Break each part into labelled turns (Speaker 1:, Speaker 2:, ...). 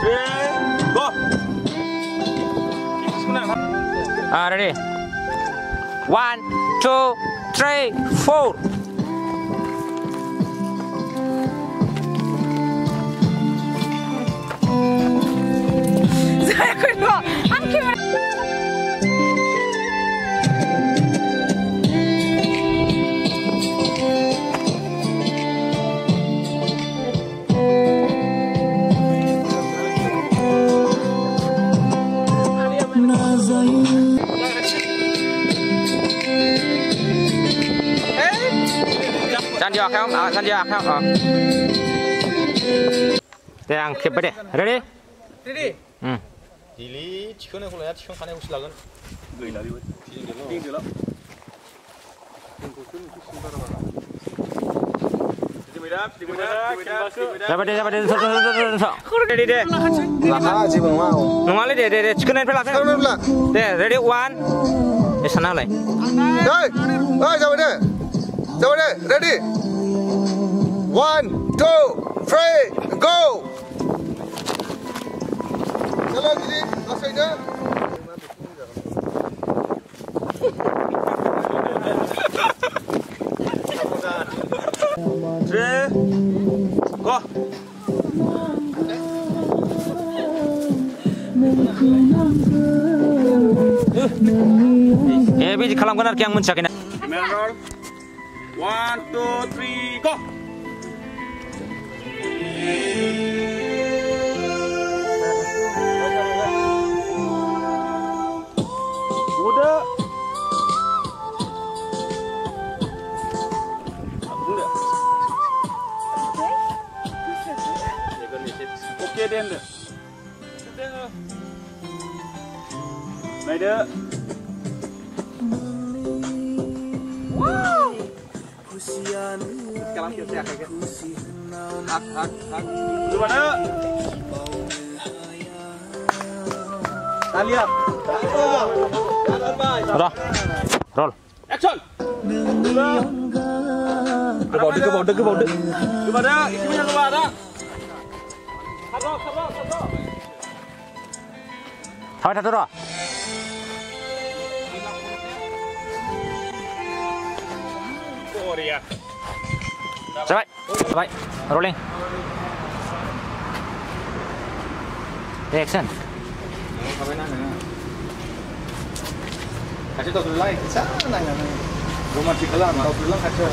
Speaker 1: 3, go.
Speaker 2: Ready. 1, 2, 3, 4.
Speaker 3: Saya kedua.
Speaker 2: San dưa không? San dưa không? Yang keep deh. Ready?
Speaker 1: Ready.
Speaker 4: 딜리 치킨에 홀라야 치킨 칸에 혹시라건
Speaker 1: Gila dia. Tinggal.
Speaker 2: Siapa deh? Ready deh.
Speaker 4: 라하 지금 와우
Speaker 2: Nungali deh. Chicken and pelak. Deh, ready 1. Sana lagi.
Speaker 4: 잡아 돼 레디 1, 2, 3, go चलो दीदी last side
Speaker 1: Go.
Speaker 2: Biji kalamkan arki yang mencakin.
Speaker 1: Mirror. 1, 2, 3, go. Udah. Oke deh. Này đứa. Wow. Sekarang kita kayak gitu. Hak. Dua deh. Lihat.
Speaker 2: Udah. Roll.
Speaker 1: Action. Ke bawah. Dua deh. Isinya dua dah. Kabur.
Speaker 2: Tahu satu roh.
Speaker 1: Korea.
Speaker 2: Sampai. Rolling. Action.
Speaker 4: Kasih tau dulu lagi sana nanya rumah di kelam tau dulu kasih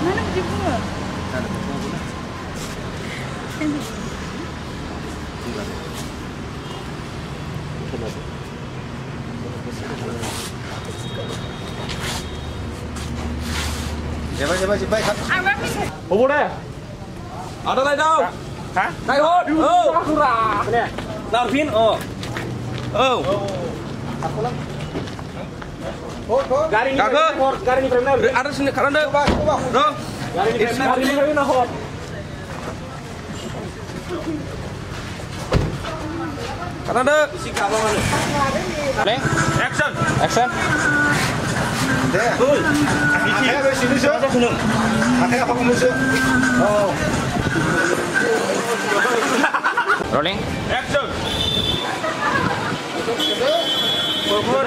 Speaker 3: Mana biji bunga?
Speaker 4: Siapa kan?
Speaker 1: Bubur deh. Ada lain đâu? Hả? Đây thôi. Nè. Nào pin. Garing ini benar. Ada sini kanan deh. Bro. Garing ini benar hot. Kanan deh. Isi kabel mana?
Speaker 2: Rolling. Action.
Speaker 4: Deh. Akhirnya sini sih. Akhirnya apa kamu sih? Oh.
Speaker 2: Rolling.
Speaker 1: Action. Bubur.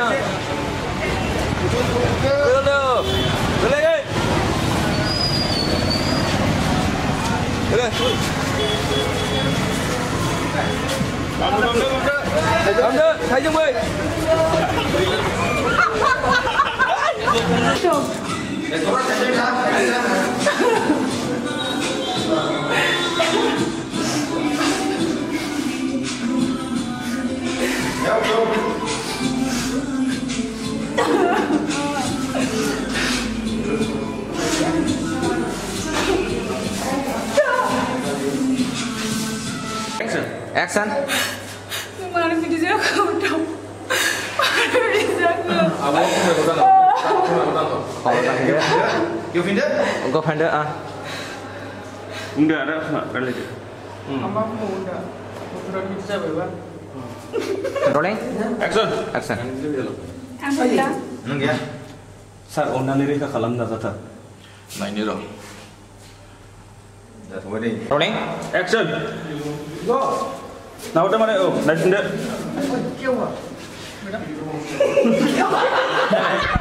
Speaker 1: Làm được, thấy chưa ơi?
Speaker 2: Action.
Speaker 3: Mana video saya kau tahu? Mana video saya?
Speaker 4: Abang pun dah You find it?
Speaker 2: Go find it.
Speaker 1: Enggak ada, enggak lagi.
Speaker 3: Abang pun dah. Sudah video saya berapa?
Speaker 2: Rolling.
Speaker 1: Action.
Speaker 3: Alhamdulillah.
Speaker 4: Nung ya?
Speaker 1: Sir, owner ni reka kalam na tata.
Speaker 4: Nah ini loh.
Speaker 2: Rolling.
Speaker 1: Action. Nào udah mana? Oh, naik sendiri.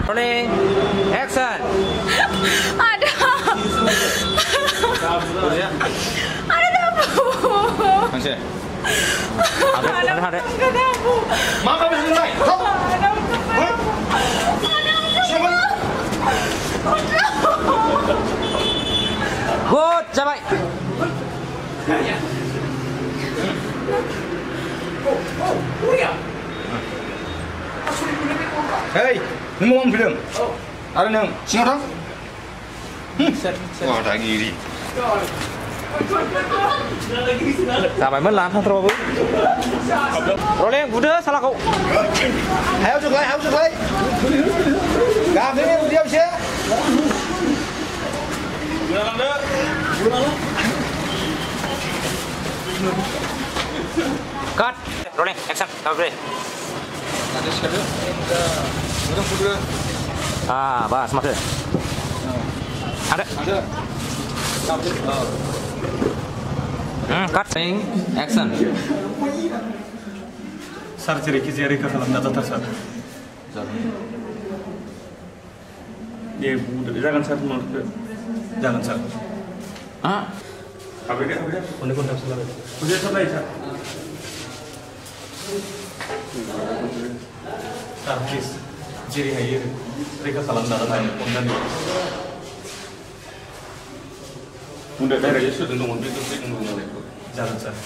Speaker 2: Rolling. Action.
Speaker 3: Ada. Ada dapur.
Speaker 1: Masih.
Speaker 2: Ada.
Speaker 3: Dapur.
Speaker 4: Maka bisa mulai. Kau.
Speaker 2: Good, capai.
Speaker 4: Hei, ni mau film? Ada nang singa tang? Wah, dah gini.
Speaker 2: Sampai melan terus. Rolling, udah salah kau.
Speaker 4: Hãy chụp lại. Làm thế này một điều chứ.
Speaker 2: Cut. Rolling, action. Cover. Ah, bas, masuk. Ada. Cut. Action.
Speaker 1: Sarjari kizari ka kalam nata tarsat. Ye jangan sat menurut. Jangan sat.
Speaker 2: Ah.
Speaker 1: Apa dia? Udah kontak salah. Udah salah ya. Sarkis. Jiri hayir. Reka kalam nata tayo. Udah dari Yesus untuk mobil itu sih ngomong itu. Jangan sat.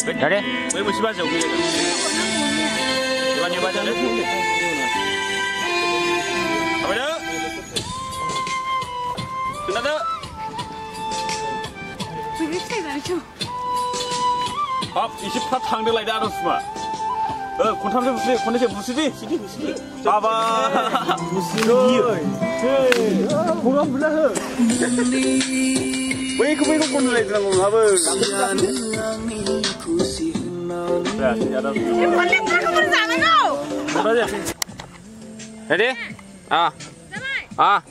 Speaker 2: Ready?
Speaker 1: Wei mesti baca oke. Coba baca deh. Apa dah? Kenapa?
Speaker 3: Begitu dah tu.
Speaker 1: Hap, isi pat hangde lagi dah semua. Kontam tu busi, kontam tu busi deh. Baba, busi dia. Hei, kurang belah. Wei, kau kontam lagi dah ngomong apa?
Speaker 3: Boleh tak kau bersama kau?
Speaker 2: Ready? Ah. Ah.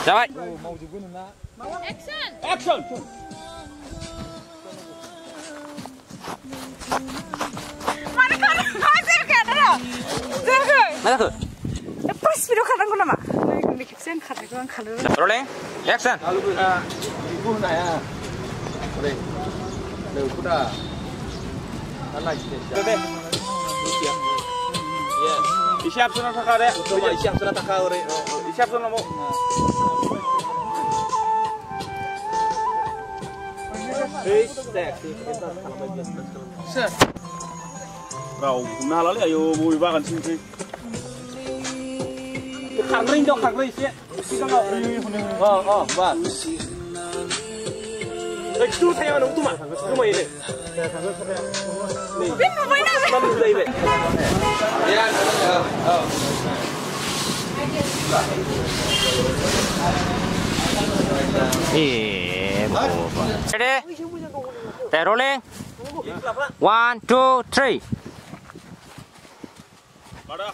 Speaker 2: Capai.
Speaker 3: Action.
Speaker 1: Action.
Speaker 3: Mana kau? Masih ke ada? Jangan.
Speaker 2: Mana tu?
Speaker 3: Pas video kadang kau nama. Sen kadang kalau.
Speaker 2: Rolling. Action.
Speaker 4: Lalu ibu nak ya. Boleh. Lalu kuda. Anak kita.
Speaker 1: Deh. Siap sudah tak ada.
Speaker 4: Siap sudah tak kau re.
Speaker 1: Siap sudah mau. Kau nah lalu ayo bui bagan sini. Khangring dong khangring sih. Kita nggak. Oh, bas. Itu saya mana itu mah? Cuma ini.
Speaker 3: Bin mau main apa?
Speaker 1: Mana sudah ini?
Speaker 4: Ya.
Speaker 2: Ready? Stay rolling. 1, 2, 3.
Speaker 1: Ada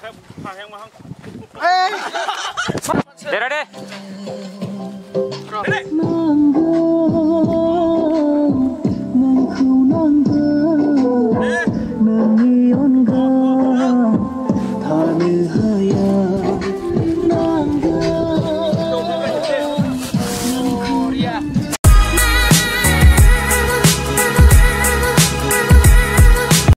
Speaker 1: yang mahang.
Speaker 2: Stay ready?
Speaker 1: Ready?